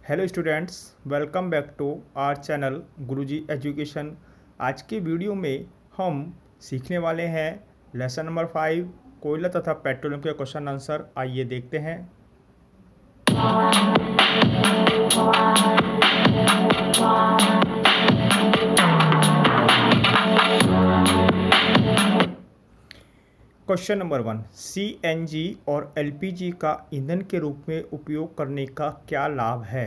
Hello students, welcome back to our channel Guruji education. आज के video में हम सीखने वाले हैं लेसन नंबर 5 कोयला तथा पेट्रोलियम के क्वेश्चन आंसर। आइए देखते हैं। क्वेश्चन नंबर 1, सीएनजी और एलपीजी का ईंधन के रूप में उपयोग करने का क्या लाभ है।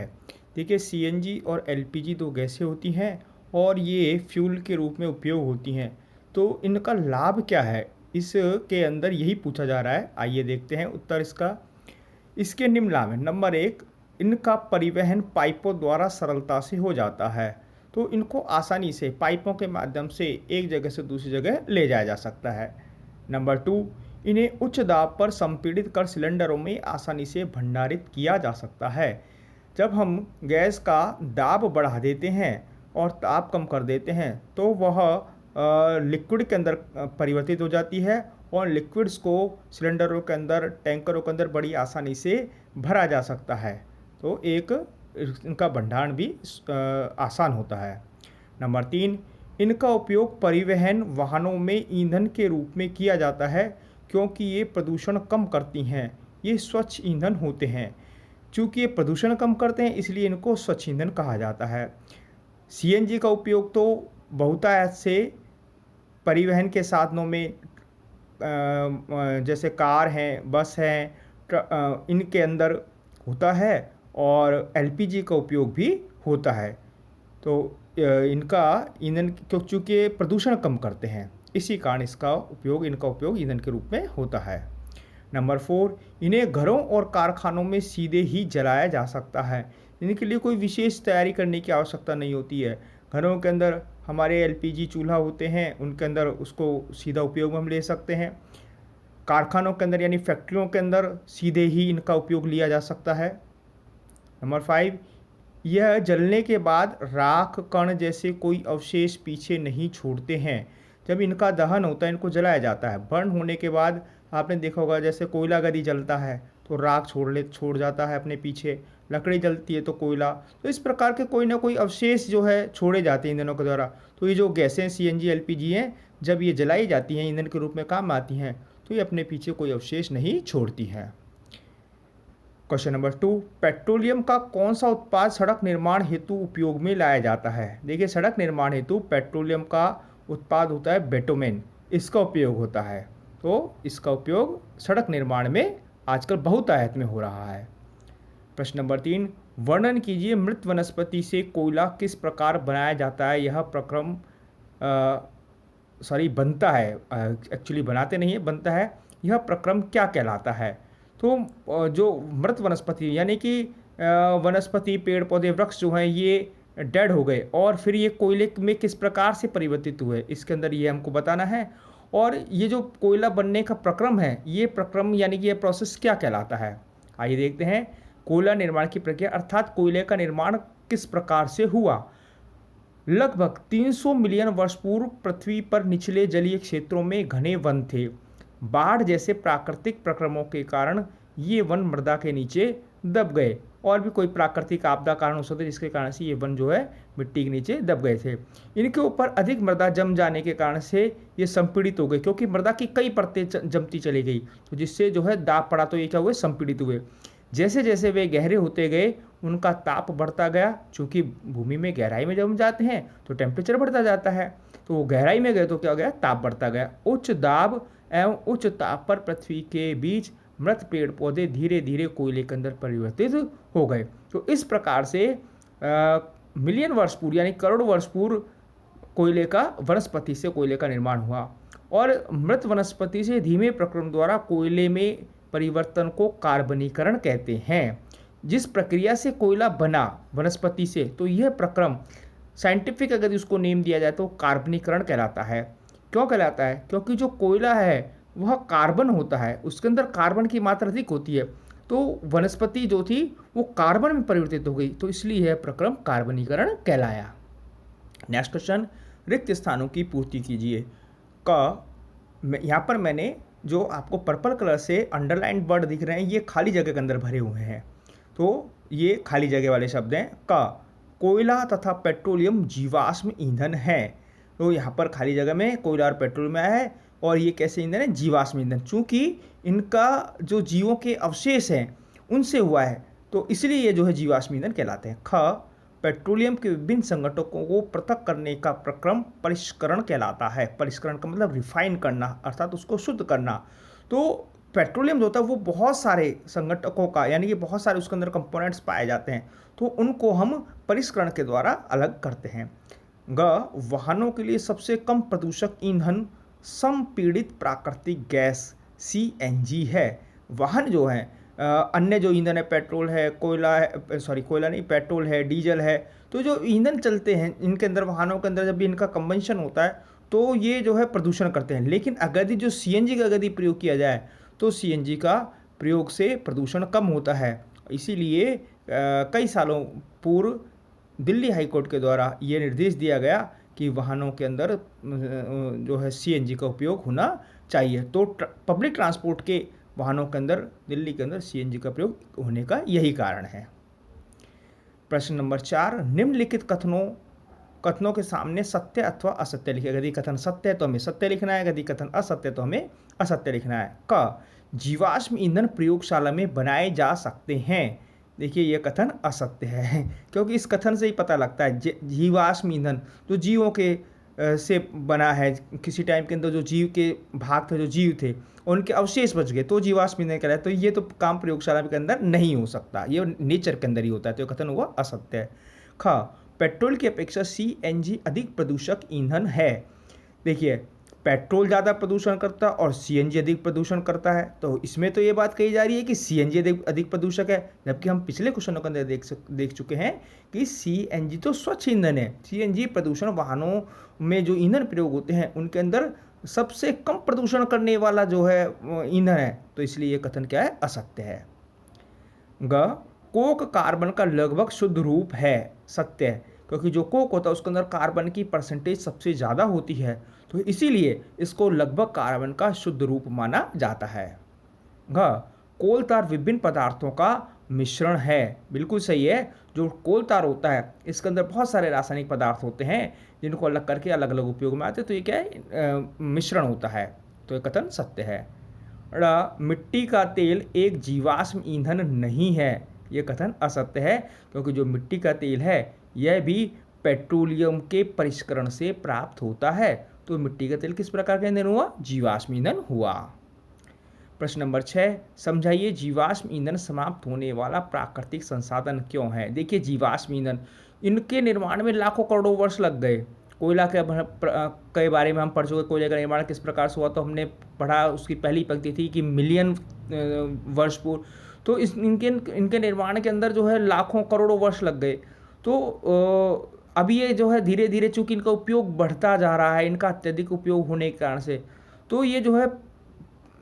देखिए, सीएनजी और एलपीजी दो गैसें होती हैं और ये फ्यूल के रूप में उपयोग होती हैं। तो इनका लाभ क्या है, इसके अंदर यही पूछा जा रहा है। आइए देखते हैं उत्तर इसका। इसके निम्न लाभ है। नंबर 1, इनका परिवहन पाइपों द्वारा सरलता से हो जाता है। तो इनको आसानी से पाइपों के माध्यम से एक जगह से दूसरी जगह ले जाया जा सकता है। नंबर 2, इन्हें उच्च दाब पर संपीड़ित कर सिलेंडरों में आसानी से भंडारित किया जा सकता है। जब हम गैस का दाब बढ़ा देते हैं और ताप कम कर देते हैं तो वह लिक्विड के अंदर परिवर्तित हो जाती है और लिक्विड्स को सिलेंडरों के अंदर, टैंकरों के अंदर बड़ी आसानी से भरा जा सकता है। तो एक इनका भंडारण भी आसान होता है। नंबर 3, इनका उपयोग परिवहन वाहनों में ईंधन के रूप में किया जाता है क्योंकि ये प्रदूषण कम करती हैं। ये स्वच्छ ईंधन होते हैं। चूँकि ये प्रदूषण कम करते हैं इसलिए इनको स्वच्छ ईंधन कहा जाता है। सीएनजी का उपयोग तो बहुतायत से परिवहन के साधनों में जैसे कार हैं, बस हैं, इनके अंदर होता है और एलपीजी का उपयोग भी होता है। तो इनका ईंधन चूँकि प्रदूषण कम करते हैं इसी कारण इनका उपयोग ईंधन के रूप में होता है। नंबर 4, इन्हें घरों और कारखानों में सीधे ही जलाया जा सकता है। इनके लिए कोई विशेष तैयारी करने की आवश्यकता नहीं होती है। घरों के अंदर हमारे एलपीजी चूल्हा होते हैं, उनके अंदर उसको सीधा उपयोग में हम ले सकते हैं। कारखानों के अंदर यानी फैक्ट्रियों के अंदर सीधे ही इनका उपयोग लिया जा सकता है। नंबर 5, यह जलने के बाद राख कण जैसे कोई अवशेष पीछे नहीं छोड़ते हैं। जब इनका दहन होता है, इनको जलाया जाता है, बर्न होने के बाद आपने देखा होगा जैसे कोयला यदि जलता है तो राख छोड़ जाता है अपने पीछे, लकड़ी जलती है तो कोयला, तो इस प्रकार के कोई ना कोई अवशेष जो है छोड़े जाते हैं ईंधनों के द्वारा। तो ये जो गैसें सीएनजी एलपीजी हैं, जब ये जलाई जाती हैं, ईंधन के रूप में काम आती हैं, तो ये अपने पीछे कोई अवशेष नहीं छोड़ती हैं। क्वेश्चन नंबर 2, पेट्रोलियम का कौन सा उत्पाद सड़क निर्माण हेतु उपयोग में लाया जाता है। देखिए, सड़क निर्माण हेतु पेट्रोलियम का उत्पाद होता है बिटुमेन, इसका उपयोग होता है। तो इसका उपयोग सड़क निर्माण में आजकल बहुतायत में हो रहा है। प्रश्न नंबर 3, वर्णन कीजिए मृत वनस्पति से कोयला किस प्रकार बनाया जाता है। यह प्रक्रम बनता है, एक्चुअली बनाते नहीं है, बनता है। यह प्रक्रम क्या कहलाता है। तो जो मृत वनस्पति यानी कि वनस्पति, पेड़ पौधे, वृक्ष जो हैं ये डेड हो गए और फिर ये कोयले में किस प्रकार से परिवर्तित हुए, इसके अंदर ये हमको बताना है। और ये जो कोयला बनने का प्रक्रम है, ये प्रक्रम यानी कि ये प्रोसेस क्या कहलाता है। आइए देखते हैं। कोयला निर्माण की प्रक्रिया अर्थात कोयले का निर्माण किस प्रकार से हुआ। लगभग 300 मिलियन वर्ष पूर्व पृथ्वी पर निचले जलीय क्षेत्रों में घने वन थे। बाढ़ जैसे प्राकृतिक प्रक्रमों के कारण ये वन मृदा के नीचे दब गए। और भी कोई प्राकृतिक आपदा कारण हो सकते जिसके कारण से ये वन जो है मिट्टी के नीचे दब गए थे। इनके ऊपर अधिक मृदा जम जाने के कारण से ये संपीड़ित हो गए, क्योंकि मृदा की कई परतें जमती चली गई, तो जिससे जो है दाब पड़ा, तो ये क्या हुए, संपीड़ित हुए। जैसे जैसे वे गहरे होते गए उनका ताप बढ़ता गया। चूँकि भूमि में गहराई में जब हम जाते हैं तो टेम्परेचर बढ़ता जाता है, तो वो गहराई में गए तो क्या हो गया, ताप बढ़ता गया। उच्च दाब एवं उच्च ताप पर पृथ्वी के बीच मृत पेड़ पौधे धीरे धीरे कोयले के अंदर परिवर्तित हो गए। तो इस प्रकार से मिलियन वर्ष पूर्व यानी करोड़ वर्ष पूर्व वनस्पति से कोयले का निर्माण हुआ। और मृत वनस्पति से धीमे प्रक्रम द्वारा कोयले में परिवर्तन को कार्बनीकरण कहते हैं। जिस प्रक्रिया से कोयला बना वनस्पति से, तो यह प्रक्रम साइंटिफिक अगर उसको नेम दिया जाए तो कार्बनीकरण कहलाता है। क्यों कहलाता है, क्योंकि जो कोयला है वह कार्बन होता है, उसके अंदर कार्बन की मात्रा अधिक होती है, तो वनस्पति जो थी वो कार्बन में परिवर्तित हो गई, तो इसलिए यह प्रक्रम कार्बनीकरण कहलाया। नेक्स्ट क्वेश्चन, रिक्त स्थानों की पूर्ति कीजिए। यहाँ पर मैंने जो आपको पर्पल कलर से अंडरलाइन वर्ड दिख रहे हैं ये खाली जगह के अंदर भरे हुए हैं। तो ये खाली जगह वाले शब्द हैं। क, कोयला तथा पेट्रोलियम जीवाश्म ईंधन है। तो यहाँ पर खाली जगह में कोयला और पेट्रोल में आया है, और ये कैसे ईंधन है? जीवाश्म ईंधन। चूंकि इनका जो जीवों के अवशेष हैं उनसे हुआ है, तो इसलिए ये जो है जीवाश्म ईंधन कहलाते हैं। ख, पेट्रोलियम के विभिन्न संघटकों को पृथक करने का प्रक्रम परिष्करण कहलाता है। परिष्करण का मतलब रिफाइन करना, अर्थात उसको शुद्ध करना। तो पेट्रोलियम जो होता है वो बहुत सारे संघटकों का, यानी कि बहुत सारे उसके अंदर कंपोनेंट्स पाए जाते हैं, तो उनको हम परिष्करण के द्वारा अलग करते हैं। ग, वाहनों के लिए सबसे कम प्रदूषक ईंधन संपीड़ित प्राकृतिक गैस CNG है। वाहन जो है अन्य जो ईंधन है, पेट्रोल है, कोयला है, सॉरी कोयला नहीं, पेट्रोल है, डीजल है, तो जो ईंधन चलते हैं इनके अंदर, वाहनों के अंदर जब भी इनका कंबंशन होता है तो ये जो है प्रदूषण करते हैं। लेकिन अगर जो CNG का यदि प्रयोग किया जाए तो CNG का प्रयोग से प्रदूषण कम होता है। इसीलिए कई सालों पूर्व दिल्ली हाई कोर्ट के द्वारा ये निर्देश दिया गया कि वाहनों के अंदर जो है CNG का उपयोग होना चाहिए। तो पब्लिक ट्रांसपोर्ट के वाहनों के अंदर, दिल्ली के अंदर CNG का प्रयोग होने का यही कारण है। प्रश्न नंबर 4, निम्नलिखित कथनों के सामने सत्य अथवा असत्य लिखे। यदि कथन सत्य है तो हमें सत्य लिखना है, यदि कथन असत्य है तो हमें असत्य लिखना है। क, जीवाश्म ईंधन प्रयोगशाला में बनाए जा सकते हैं। देखिए ये कथन असत्य है, क्योंकि इस कथन से ही पता लगता है जीवाश्म ईंधन जो जीवों के से बना है, किसी टाइम के अंदर जो जीव के भाग थे, जो जीव थे उनके अवशेष बच गए तो जीवाश्म ईंधन कहलाए। तो ये तो काम प्रयोगशाला के अंदर नहीं हो सकता, ये नेचर के अंदर ही होता है, तो ये कथन हुआ असत्य है। ख, पेट्रोल की अपेक्षा CNG अधिक प्रदूषक ईंधन है। देखिए पेट्रोल ज़्यादा प्रदूषण करता है और CNG अधिक प्रदूषण करता है, तो इसमें तो ये बात कही जा रही है कि CNG अधिक प्रदूषक है, जबकि हम पिछले क्वेश्चनों के अंदर देख चुके हैं कि CNG तो स्वच्छ ईंधन है। CNG प्रदूषण वाहनों में जो ईंधन प्रयोग होते हैं उनके अंदर सबसे कम प्रदूषण करने वाला जो है ईंधन है, तो इसलिए ये कथन क्या है? असत्य है। ग, कोक कार्बन का लगभग शुद्ध रूप है। सत्य है, क्योंकि जो कोक होता है उसके अंदर कार्बन की परसेंटेज सबसे ज़्यादा होती है, तो इसीलिए इसको लगभग कार्बन का शुद्ध रूप माना जाता है। घ, कोल तार विभिन्न पदार्थों का मिश्रण है। बिल्कुल सही है, जो कोल तार होता है इसके अंदर बहुत सारे रासायनिक पदार्थ होते हैं जिनको अलग करके अलग अलग उपयोग में आते हैं, तो ये क्या है? मिश्रण होता है, तो ये कथन सत्य है। ड़, मिट्टी का तेल एक जीवाश्म ईंधन नहीं है। ये कथन असत्य है, क्योंकि जो मिट्टी का तेल है यह भी पेट्रोलियम के परिष्करण से प्राप्त होता है, तो मिट्टी का तेल किस प्रकार का ईंधन हुआ? जीवाश्म ईंधन हुआ। प्रश्न नंबर 6, समझाइए जीवाश्म ईंधन समाप्त होने वाला प्राकृतिक संसाधन क्यों है। देखिए जीवाश्म ईंधन, इनके निर्माण में लाखों करोड़ों वर्ष लग गए। कोयला के बारे में हम पढ़ चुके, कोयले का निर्माण किस प्रकार से हुआ तो हमने पढ़ा, उसकी पहली पंक्ति थी कि मिलियन वर्ष पूर्व। तो इनके निर्माण के अंदर जो है लाखों करोड़ों वर्ष लग गए। तो अभी ये जो है धीरे धीरे, चूंकि इनका उपयोग बढ़ता जा रहा है, इनका अत्यधिक उपयोग होने के कारण से, तो ये जो है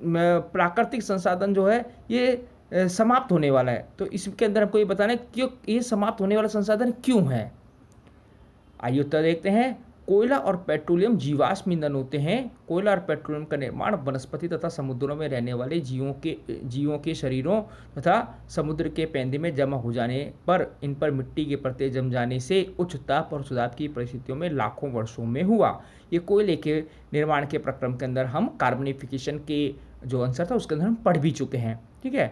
प्राकृतिक संसाधन जो है ये समाप्त होने वाला है। तो इसके अंदर हमको ये बताना है क्यों ये समाप्त होने वाला संसाधन क्यों है। आइए उत्तर देखते हैं। कोयला और पेट्रोलियम जीवाश्म ईंधन होते हैं। कोयला और पेट्रोलियम का निर्माण वनस्पति तथा समुद्रों में रहने वाले जीवों के शरीरों तथा समुद्र के पैंदे में जमा हो जाने पर इन पर मिट्टी के परतें जम जाने से उच्च ताप और सुदाब की परिस्थितियों में लाखों वर्षों में हुआ। ये कोयले के निर्माण के प्रक्रम के अंदर हम कार्बनिफिकेशन के जो आंसर था उसके अंदर हम पढ़ भी चुके हैं, ठीक है।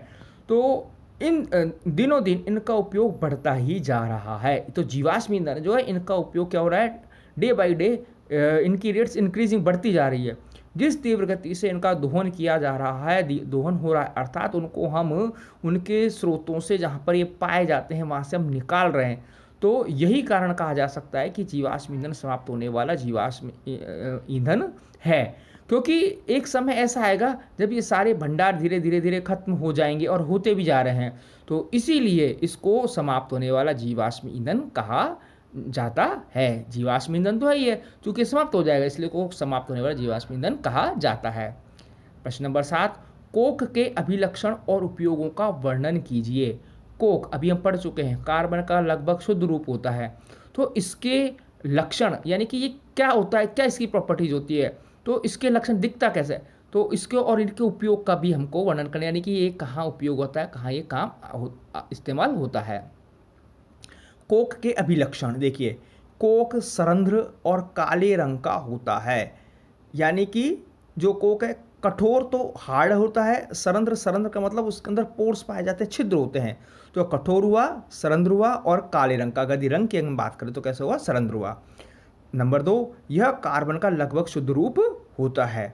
तो इन दिनों दिन इनका उपयोग बढ़ता ही जा रहा है। तो जीवाश्म ईंधन जो है इनका उपयोग क्या हो रहा है? डे बाई डे इनकी रेट्स इंक्रीजिंग बढ़ती जा रही है। जिस तीव्र गति से इनका दोहन किया जा रहा है, दोहन हो रहा है, अर्थात उनको हम उनके स्रोतों से जहाँ पर ये पाए जाते हैं वहाँ से हम निकाल रहे हैं। तो यही कारण कहा जा सकता है कि जीवाश्म ईंधन समाप्त होने वाला जीवाश्म ईंधन है, क्योंकि एक समय ऐसा आएगा जब ये सारे भंडार धीरे धीरे खत्म हो जाएंगे और होते भी जा रहे हैं। तो इसीलिए इसको समाप्त होने वाला जीवाश्म ईंधन कहा जाता है। जीवाश्म ईंधन तो है ही है, चूंकि समाप्त हो जाएगा इसलिए को समाप्त होने वाला जीवाश्म ईंधन कहा जाता है। प्रश्न नंबर 7, कोक के अभिलक्षण और उपयोगों का वर्णन कीजिए। कोक अभी हम पढ़ चुके हैं, कार्बन का लगभग शुद्ध रूप होता है। तो इसके लक्षण यानी कि ये क्या होता है, क्या इसकी प्रॉपर्टीज होती है, तो इसके लक्षण दिखता कैसे है? तो इसके और इनके उपयोग का भी हमको वर्णन करना, यानी कि ये कहाँ उपयोग होता है, कहाँ ये इस्तेमाल होता है। कोक के अभिलक्षण देखिए, कोक सरंध्र और काले रंग का होता है, यानी कि जो कोक है कठोर तो हार्ड होता है, सरंध्र सरंध्र का मतलब उसके अंदर पोर्स पाए जाते हैं, छिद्र होते हैं, तो कठोर हुआ, सरंध्र हुआ और काले रंग का। यदि रंग की हम बात करें तो कैसे हुआ, सरंध्र हुआ। नंबर 2, यह कार्बन का लगभग शुद्ध रूप होता है।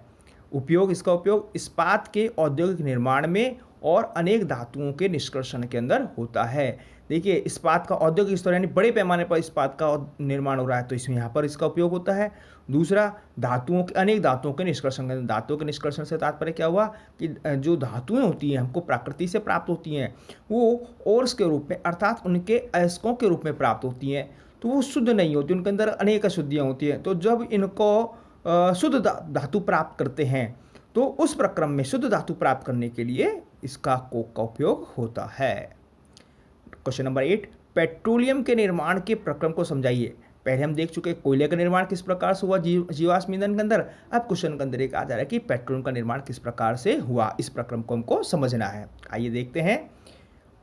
उपयोग, इसका उपयोग इस्पात के औद्योगिक निर्माण में और अनेक धातुओं के निष्कर्षण के अंदर होता है। देखिए, इस्पात का औद्योगिक स्तर यानी बड़े पैमाने पर इस्पात का निर्माण हो रहा है, तो इसमें यहाँ पर इसका उपयोग होता है। दूसरा, धातुओं के अनेक धातुओं के निष्कर्षण, धातुओं के निष्कर्षण से तात्पर्य क्या हुआ कि जो धातुएं होती हैं हमको प्रकृति से प्राप्त होती हैं, वो ओर्स के रूप में अर्थात उनके अयस्कों के रूप में प्राप्त होती हैं, तो वो शुद्ध नहीं होती, उनके अंदर अनेक अशुद्धियाँ होती हैं। तो जब इनको शुद्ध धातु प्राप्त करते हैं तो उस प्रक्रम में शुद्ध धातु प्राप्त करने के लिए इसका कोक का उपयोग होता है। क्वेश्चन नंबर 8, पेट्रोलियम के निर्माण के प्रक्रम को समझाइए। पहले हम देख चुके कोयले का निर्माण किस प्रकार से हुआ जीवाश्म ईंधन के अंदर। अब क्वेश्चन के अंदर एक आ जा रहा है कि पेट्रोलियम का निर्माण किस प्रकार से हुआ, इस प्रक्रम को हमको समझना है। आइए देखते हैं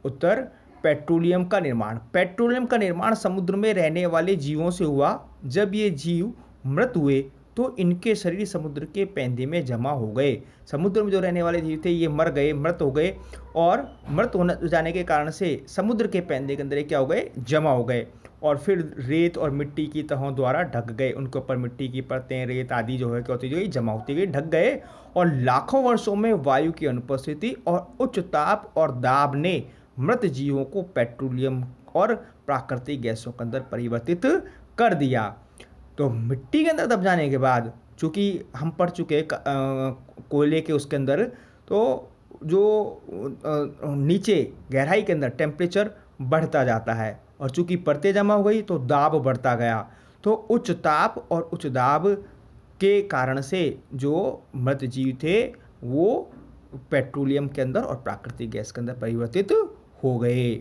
उत्तर। पेट्रोलियम का निर्माण, पेट्रोलियम का निर्माण समुद्र में रहने वाले जीवों से हुआ। जब ये जीव मृत हुए तो इनके शरीर समुद्र के पैंदे में जमा हो गए। समुद्र में जो रहने वाले जीव थे ये मर गए, मृत हो गए, और मृत होने जाने के कारण से समुद्र के पैंदे के अंदर क्या हो गए, जमा हो गए, और फिर रेत और मिट्टी की तहों द्वारा ढक गए। उनके ऊपर मिट्टी की परतें, रेत आदि जो है क्या होती गई, जमा होती गई, ढक गए, और लाखों वर्षों में वायु की अनुपस्थिति और उच्च ताप और दाब ने मृत जीवों को पेट्रोलियम और प्राकृतिक गैसों के अंदर परिवर्तित कर दिया। तो मिट्टी के अंदर दब जाने के बाद, चूँकि हम पढ़ चुके कोयले के उसके अंदर, तो जो नीचे गहराई के अंदर टेम्परेचर बढ़ता जाता है, और चूँकि परतें जमा हो गई तो दाब बढ़ता गया। तो उच्च ताप और उच्च दाब के कारण से जो मृत जीव थे वो पेट्रोलियम के अंदर और प्राकृतिक गैस के अंदर परिवर्तित हो गए।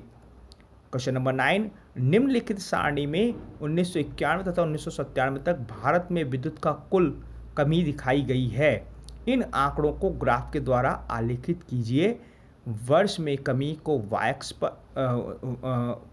क्वेश्चन नंबर 9, निम्नलिखित सारणी में 1991 तथा 1997 तक भारत में विद्युत का कुल कमी दिखाई गई है। इन आंकड़ों को ग्राफ के द्वारा आलेखित कीजिए। वर्ष में कमी को y पर,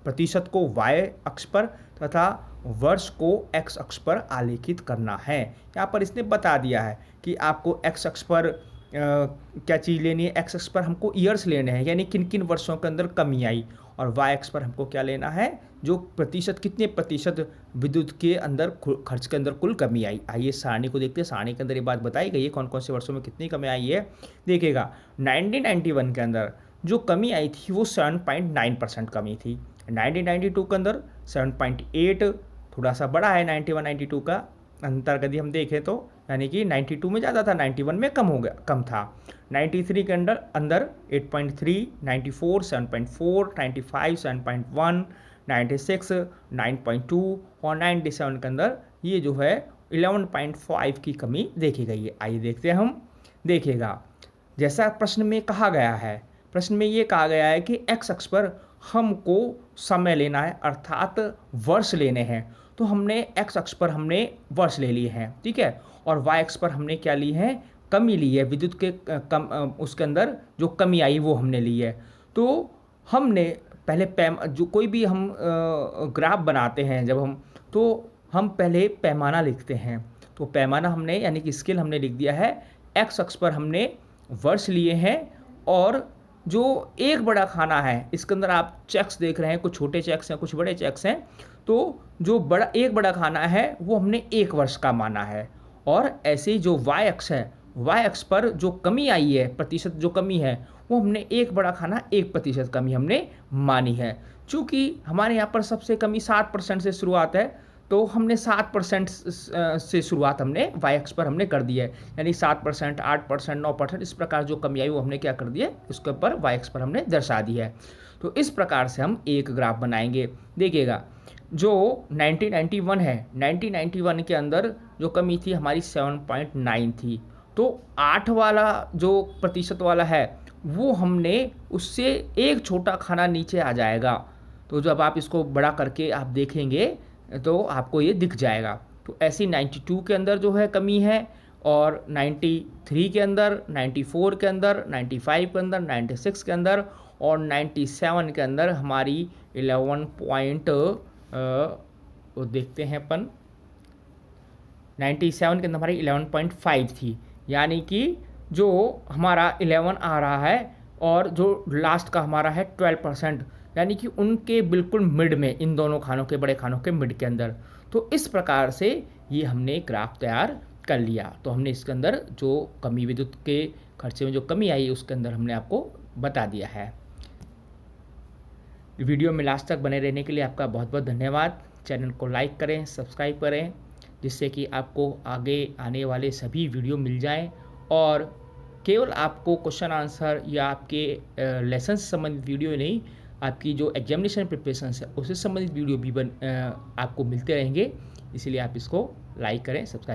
प्रतिशत को y अक्ष पर तथा वर्ष को x अक्ष पर आलेखित करना है। यहाँ पर इसने बता दिया है कि आपको x अक्ष पर क्या चीज़ लेनी है, x अक्ष पर हमको ईयर्स लेने हैं, यानी किन किन वर्षों के अंदर कमी आई, और y अक्ष पर हमको क्या लेना है, जो प्रतिशत, कितने प्रतिशत विद्युत के अंदर खर्च के अंदर कुल कमी आई। आइए सारणी को देखते हैं। सारणी के अंदर ये बात बताई गई है कौन कौन से वर्षों में कितनी कमी आई है। देखिएगा, 1991 के अंदर जो कमी आई थी वो 7.9% कमी थी। 1992 के अंदर 7.8, थोड़ा सा बड़ा है 91-92 का अंतर यदि हम देखें तो, यानी कि 92 में ज़्यादा था, 91 में कम था। 93 के अंदर 8.3, 94 7.4, 95 7.1, 96 9.2 और 97 के अंदर ये जो है 11.5 की कमी देखी गई है। आइए देखते हैं हम। देखिएगा, जैसा प्रश्न में कहा गया है, प्रश्न में ये कहा गया है कि x अक्ष पर हमको समय लेना है, अर्थात वर्ष लेने हैं, तो हमने x अक्ष पर हमने वर्ष ले लिए हैं, ठीक है, और y अक्ष पर हमने क्या ली है, कमी ली है, विद्युत के उसके अंदर जो कमी आई वो हमने ली है। तो हमने पहले जो कोई भी हम ग्राफ बनाते हैं जब हम, तो हम पहले पैमाना लिखते हैं। तो पैमाना हमने यानी कि स्केल हमने लिख दिया है, x अक्ष पर हमने वर्ष लिए हैं, और जो एक बड़ा खाना है इसके अंदर आप चेक्स देख रहे हैं, कुछ छोटे चेक्स हैं कुछ बड़े चेक्स हैं, तो जो एक बड़ा खाना है वो हमने 1 वर्ष का माना है। और ऐसे ही जो y अक्ष है, y अक्ष पर जो कमी आई है, प्रतिशत जो कमी है, वो हमने एक बड़ा खाना 1% कमी हमने मानी है। चूँकि हमारे यहाँ पर सबसे कमी 7% से शुरुआत है, तो हमने 7% से शुरुआत हमने y अक्ष पर हमने कर दी है, यानी 7%, 8%, 9%, इस प्रकार जो कमी आई वो हमने क्या कर दिया, उसके ऊपर y अक्ष पर हमने दर्शा दी है। तो इस प्रकार से हम एक ग्राफ बनाएंगे। देखिएगा, जो 1991 है, 1991 के अंदर जो कमी थी हमारी 7.9 थी, तो 8 वाला जो प्रतिशत वाला है वो हमने उससे एक छोटा खाना नीचे आ जाएगा। तो जब आप इसको बड़ा करके आप देखेंगे तो आपको ये दिख जाएगा। तो ऐसी 92 के अंदर जो है कमी है, और 93 के अंदर, 94 के अंदर, 95 के अंदर, 96 के अंदर और 97 के अंदर हमारी 11 पॉइंट वो देखते हैं अपन 97 के अंदर हमारी 11.5 थी, यानी कि जो हमारा 11 आ रहा है और जो लास्ट का हमारा है 12%, यानी कि उनके बिल्कुल मिड में, इन दोनों खानों के, बड़े खानों के मिड के अंदर। तो इस प्रकार से ये हमने ग्राफ तैयार कर लिया। तो हमने इसके अंदर जो कमी, विद्युत के खर्चे में जो कमी आई उसके अंदर हमने आपको बता दिया है। वीडियो में लास्ट तक बने रहने के लिए आपका बहुत बहुत धन्यवाद। चैनल को लाइक करें, सब्सक्राइब करें, जिससे कि आपको आगे आने वाले सभी वीडियो मिल जाएं और केवल आपको क्वेश्चन आंसर या आपके लेसन से संबंधित वीडियो नहीं, आपकी जो एग्जामिनेशन प्रिपरेशन है उससे संबंधित वीडियो भी आपको मिलते रहेंगे। इसलिए आप इसको लाइक करें, सब्सक्राइब